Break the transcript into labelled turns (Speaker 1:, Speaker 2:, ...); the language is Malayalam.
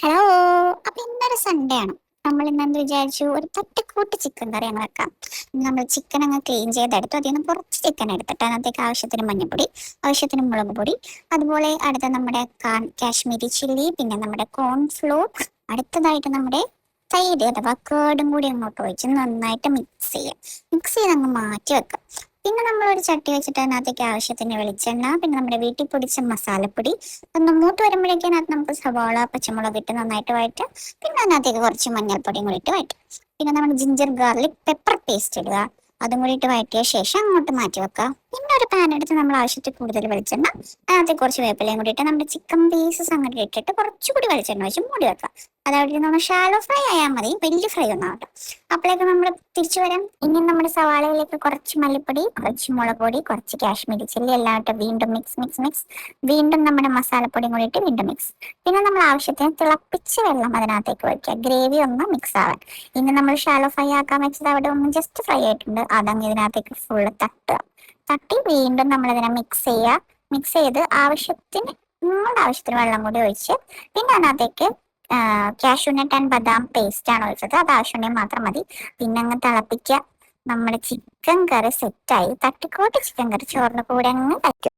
Speaker 1: ഹലോ. അപ്പൊ ഇന്നൊരു സൺഡേ ആണ്. നമ്മൾ ഇന്നെന്ത് വിചാരിച്ചു, ഒരു തട്ടിക്കൂട്ട് ചിക്കൻ കറി അങ്ങ് വെക്കാം. നമ്മൾ ചിക്കൻ അങ്ങ് ക്ലീൻ ചെയ്തെടുത്തു. അതിൽ നിന്ന് കുറച്ച് ചിക്കൻ എടുത്തിട്ട് അതിനകത്തേക്ക് ആവശ്യത്തിന് മഞ്ഞൾപ്പൊടി, ആവശ്യത്തിന് മുളക് പൊടി, അതുപോലെ അടുത്ത നമ്മുടെ കാശ്മീരി ചില്ലി, പിന്നെ നമ്മുടെ കോൺഫ്ലോർ, അടുത്തതായിട്ട് നമ്മുടെ തൈര് അഥവാ കേടും കൂടി അങ്ങോട്ട് ഒഴിച്ച് നന്നായിട്ട് മിക്സ് ചെയ്ത് അങ്ങ് മാറ്റി വെക്കാം. പിന്നെ നമ്മളൊരു ചട്ടി വെച്ചിട്ട് അതിനകത്തേക്ക് ആവശ്യത്തിന് വെളിച്ചെണ്ണ, പിന്നെ നമ്മുടെ വീട്ടിൽ പൊടിച്ച മസാലപ്പൊടി ഒന്ന് മൂത്ത് വരുമ്പോഴേക്കും അതിനകത്ത് നമുക്ക് സവാള, പച്ചമുളക് ഇട്ട് നന്നായിട്ട് വഴറ്റുക. പിന്നെ അതിനകത്തേക്ക് കുറച്ച് മഞ്ഞൾപ്പൊടിയും കൂടി ഇട്ട് വഴറ്റുക. പിന്നെ നമ്മൾ ജിഞ്ചർ ഗാർലിക് പെപ്പർ പേസ്റ്റ് ഇടുക. അതും കൂടി ഇട്ട് വഴറ്റിയ ശേഷം അങ്ങോട്ട് മാറ്റി വെക്കുക. പിന്നെ ഒരു പാൻ എടുത്ത് നമ്മൾ ആവശ്യത്തിൽ കൂടുതൽ വെളിച്ചെണ്ണ, അതിനകത്ത് കുറച്ച് വേപ്പിലയും കൂടി ഇട്ട് നമ്മുടെ ചിക്കൻ പീസസ് അങ്ങോട്ട് ഇട്ടിട്ട് കുറച്ചുകൂടി വെളിച്ചെണ്ണ വെച്ച് മൂടി വെക്കുക. അതവിടെ നമ്മൾ ഷാലോ ഫ്രൈ ആയാൽ മതി, വലിയ ഫ്രൈ ഒന്നും ആവട്ടെ. അപ്പോഴേക്ക് നമ്മൾ തിരിച്ചു വരാം. ഇനി നമ്മുടെ സവാളയിലേക്ക് കുറച്ച് മല്ലിപ്പൊടി, കുറച്ച് മുളക് പൊടി, കുറച്ച് കാശ്മീരി ചില്ലി എല്ലാം ഇട്ട് വീണ്ടും മിക്സ്. വീണ്ടും നമ്മുടെ മസാലപ്പൊടിയും കൂടി ഇട്ട് വീണ്ടും മിക്സ്. പിന്നെ നമ്മൾ ആവശ്യത്തിന് തിളപ്പിച്ച വെള്ളം അതിനകത്തേക്ക് ഒഴിക്കുക, ഗ്രേവി ഒന്ന് മിക്സ് ആവാൻ. ഇനി നമ്മൾ ഷാലോ ഫ്രൈ ആക്കാൻ വെച്ചത് അവിടെ ഒന്ന് ജസ്റ്റ് ഫ്രൈ ആയിട്ടുണ്ട്, അതങ്ങ് ഇതിനകത്തേക്ക് ഫുള്ള് തട്ടി വീണ്ടും നമ്മളിതിനെ മിക്സ് ചെയ്ത് നിങ്ങളുടെ ആവശ്യത്തിന് വെള്ളം കൂടി ഒഴിച്ച് പിന്നെ അതിനകത്തേക്ക് കാഷ്യൂനട്ട് ആൻഡ് ബദാം പേസ്റ്റ് ആണ് ഒഴിച്ചത്. അത് ആവശ്യമുണ്ടെങ്കിൽ മാത്രം മതി. പിന്നെ അങ്ങ് തിളപ്പിക്കുക. നമ്മുടെ ചിക്കൻ കറി സെറ്റായി. തട്ടിക്കോട്ട് ചിക്കൻ കറി ചോറിന് കൂടെ അങ്ങ് കഴിക്കും.